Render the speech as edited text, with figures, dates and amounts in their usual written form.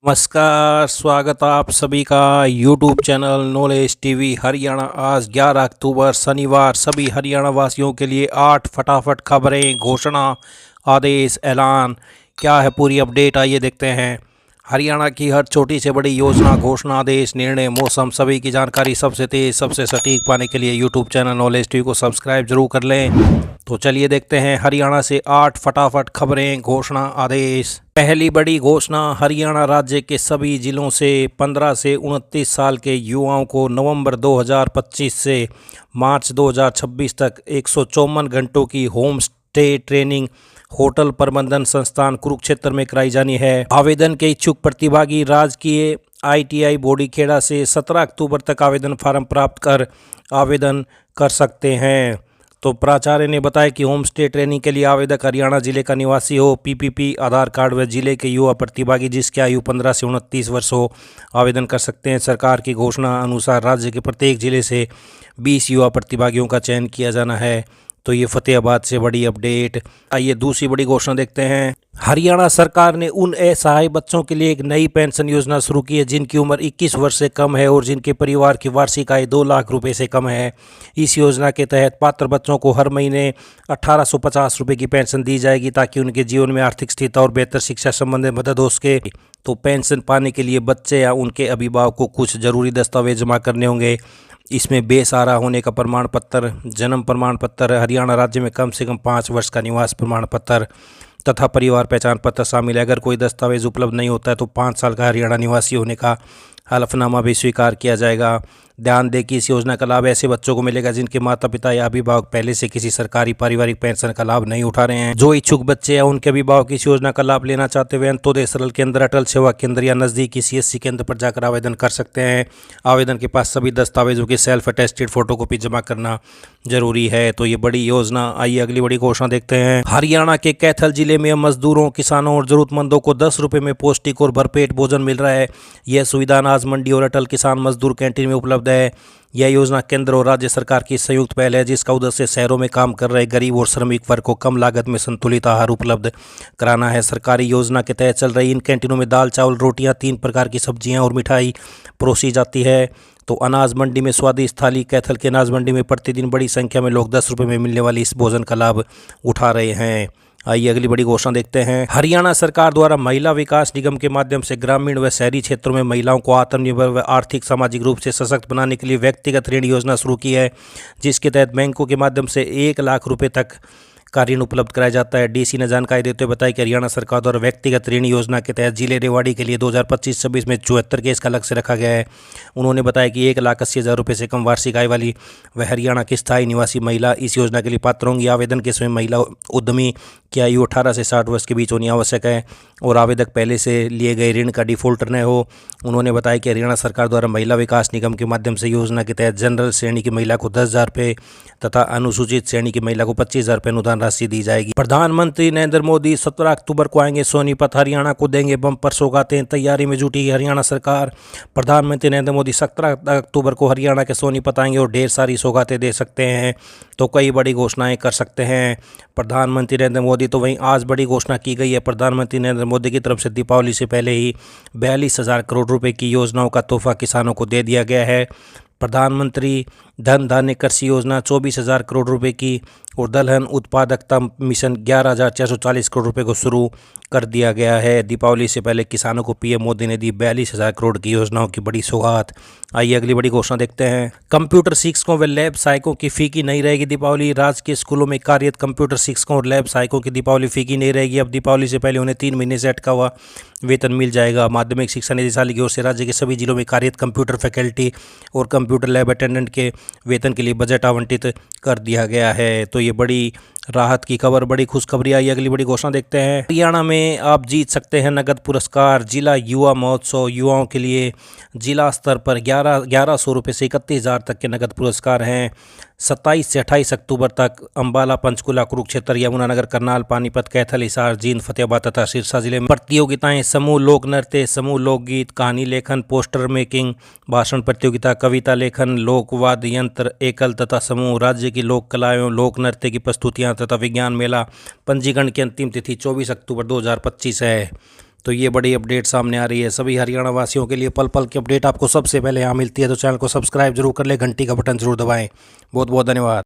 नमस्कार, स्वागत आप सभी का YouTube channel knowledge TV Haryana. आज 11 अक्टूबर शनिवार सभी हरियाणा वासियों के लिए 8 फटाफट खबरें, घोषणा, आदेश, ऐलान। क्या है पूरी अपडेट, आइए देखते हैं। हरियाणा की हर छोटी से बड़ी योजना, घोषणा, आदेश, निर्णय, मौसम सभी की जानकारी सबसे तेज सबसे सटीक पाने के लिए यूट्यूब चैनल नॉलेज टीवी को सब्सक्राइब जरूर कर लें। तो चलिए देखते हैं हरियाणा से 8 फटाफट खबरें, घोषणा, आदेश। पहली बड़ी घोषणा, हरियाणा राज्य के सभी जिलों से 15 से 29 साल के युवाओं को नवंबर 2025 से मार्च 2026 तक 154 घंटों की होम स्टे ट्रेनिंग होटल प्रबंधन संस्थान कुरुक्षेत्र में कराई जानी है। आवेदन के इच्छुक प्रतिभागी राजकीय ITI बोडीखेड़ा से 17 अक्टूबर तक आवेदन फार्म प्राप्त कर आवेदन कर सकते हैं। तो प्राचार्य ने बताया कि होम स्टे ट्रेनिंग के लिए आवेदक हरियाणा जिले का निवासी हो, PPP आधार कार्ड व जिले के युवा प्रतिभागी जिसकी आयु 15 से 29 वर्ष हो आवेदन कर सकते हैं। सरकार की घोषणा अनुसार राज्य के प्रत्येक जिले से 20 युवा प्रतिभागियों का चयन किया जाना है। तो ये फतेहाबाद से बड़ी अपडेट। आइए दूसरी बड़ी घोषणा देखते हैं। हरियाणा सरकार ने उन असहाय बच्चों के लिए एक नई पेंशन योजना शुरू की है जिनकी उम्र 21 वर्ष से कम है और जिनके परिवार की वार्षिक आय 2 लाख रुपए से कम है। इस योजना के तहत पात्र बच्चों को हर महीने 1850 रुपये की पेंशन दी जाएगी ताकि उनके जीवन में आर्थिक स्थिरता और बेहतर शिक्षा संबंधी मदद हो सके। तो पेंशन पाने के लिए बच्चे या उनके अभिभावक को कुछ जरूरी दस्तावेज जमा करने होंगे। इसमें बेसहारा होने का प्रमाण पत्र, जन्म प्रमाण पत्र, हरियाणा राज्य में कम से कम 5 वर्ष का निवास प्रमाण पत्र तथा परिवार पहचान पत्र शामिल है। अगर कोई दस्तावेज उपलब्ध नहीं होता है तो 5 साल का हरियाणा निवासी होने का हलफनामा भी स्वीकार किया जाएगा। ध्यान दें कि इस योजना का लाभ ऐसे बच्चों को मिलेगा जिनके माता पिता या अभिभावक पहले से किसी सरकारी पारिवारिक पेंशन का लाभ नहीं उठा रहे हैं। जो इच्छुक बच्चे या उनके अभिभावक इस योजना का लाभ लेना चाहते हुए अंत्योदय सरल केंद्र, अटल सेवा केंद्र या नजदीकी CSC केंद्र पर जाकर आवेदन कर सकते हैं। आवेदन के पास सभी दस्तावेजों की सेल्फ अटेस्टेड फोटोकॉपी जमा करना जरूरी है। तो ये बड़ी योजना। आइए अगली बड़ी घोषणा देखते हैं। हरियाणा के कैथल जिले में मजदूरों, किसानों और जरूरतमंदों को 10 रुपये में पौष्टिक और भरपेट भोजन मिल रहा है। यह सुविधा अनाज मंडी और अटल किसान मजदूर कैंटीन में उपलब्ध है। यह योजना केंद्र और राज्य सरकार की संयुक्त पहल है जिसका उद्देश्य शहरों में काम कर रहे गरीब और श्रमिक वर्ग को कम लागत में संतुलित आहार उपलब्ध कराना है। सरकारी योजना के तहत चल रही इन कैंटीनों में दाल, चावल, रोटियां, 3 प्रकार की सब्जियां और मिठाई परोसी जाती है। तो अनाज मंडी में स्वादिष्ट थाली। कैथल के अनाज मंडी में प्रतिदिन बड़ी संख्या में लोग 10 रुपये में मिलने वाली इस भोजन का लाभ उठा रहे हैं। आइए अगली बड़ी घोषणा देखते हैं। हरियाणा सरकार द्वारा महिला विकास निगम के माध्यम से ग्रामीण व शहरी क्षेत्रों में महिलाओं को आत्मनिर्भर व आर्थिक सामाजिक रूप से सशक्त बनाने के लिए व्यक्तिगत ऋण योजना शुरू की है जिसके तहत बैंकों के माध्यम से 1 लाख रुपए तक का ऋण उपलब्ध कराया जाता है। DC ने जानकारी देते हुए बताया कि हरियाणा सरकार द्वारा व्यक्तिगत ऋण योजना के तहत जिले रेवाड़ी के लिए 2025-26 में 74 केस का लक्ष्य रखा गया है। उन्होंने बताया कि 1,80,000 रुपये से कम वार्षिक आय वाली व हरियाणा की स्थायी निवासी महिला इस योजना के लिए पात्र होंगी। आवेदन के समय महिला उद्यमी की आयु 18 से 60 वर्ष के बीच होनी आवश्यक है और आवेदक पहले से लिए गए ऋण का डिफॉल्टर न हो। उन्होंने बताया कि हरियाणा सरकार द्वारा महिला विकास निगम के माध्यम से योजना के तहत जनरल श्रेणी की महिला को 10,000 रुपये तथा अनुसूचित श्रेणी की महिला को 25,000 रुपये अनुदान राशि दी जाएगी। प्रधानमंत्री नरेंद्र मोदी 17 अक्टूबर को आएंगे सोनीपत, हरियाणा को देंगे बम्पर सौगातें, तैयारी में जुटी हरियाणा सरकार। प्रधानमंत्री नरेंद्र मोदी 17 अक्टूबर को हरियाणा के सोनीपत आएंगे और ढेर सारी सौगातें दे सकते हैं। तो कई बड़ी घोषणाएं कर सकते हैं प्रधानमंत्री नरेंद्र मोदी। तो वहीं आज बड़ी घोषणा की गई है प्रधानमंत्री नरेंद्र मोदी की तरफ से दीपावली से पहले ही 42,000 करोड़ रुपए की योजनाओं का तोहफा किसानों को दे दिया गया है। प्रधानमंत्री धन धान्य कृषि योजना 24,000 करोड़ रुपए की और दलहन उत्पादकता मिशन 11,440 करोड़ रुपए को शुरू कर दिया गया है। दीपावली से पहले किसानों को PM मोदी ने दी 42,000 करोड़ की योजनाओं की बड़ी सौगात। आइए अगली बड़ी घोषणा देखते हैं। कंप्यूटर शिक्षकों व लैब सहायकों की फी की नहीं रहेगी दीपावली। राजकीय स्कूलों में कार्यरत कंप्यूटर शिक्षकों और लैब सहायकों की दीपावली फी की नहीं रहेगी। अब दीपावली से पहले उन्हें 3 महीने से अटका हुआ वेतन मिल जाएगा। माध्यमिक शिक्षा निदेशालय की ओर से राज्य के सभी जिलों में कार्यरत कंप्यूटर फैकल्टी और कंप्यूटर लैब अटेंडेंट के वेतन के लिए बजट आवंटित कर दिया गया है। तो ये बड़ी राहत की खबर, बड़ी खुशखबरी आई। अगली बड़ी घोषणा देखते हैं। हरियाणा में आप जीत सकते हैं नगद पुरस्कार। जिला युवा महोत्सव युवाओं के लिए जिला स्तर पर 1100 रुपये से 31,000 तक के नगद पुरस्कार हैं। 27 से 28 अक्टूबर तक अम्बाला, पंचकुला, कुरुक्षेत्र, यमुनानगर, करनाल, पानीपत, कैथल, हिसार, जींद, फतेहाबाद तथा सिरसा जिले में प्रतियोगिताएं समूह लोक नृत्य, समूह लोकगीत, कहानी लेखन, पोस्टर मेकिंग, भाषण प्रतियोगिता, कविता लेखन, लोकवाद्य यंत्र, एकल तथा समूह, राज्य की लोक कलाएं, लोक नृत्य की प्रस्तुतियां तथा विज्ञान मेला। पंजीकरण की अंतिम तिथि 24 अक्टूबर 2025 है। तो ये बड़ी अपडेट सामने आ रही है सभी हरियाणा वासियों के लिए। पल पल की अपडेट आपको सबसे पहले यहाँ मिलती है, तो चैनल को सब्सक्राइब जरूर कर ले, घंटी का बटन जरूर दबाएं। बहुत बहुत धन्यवाद।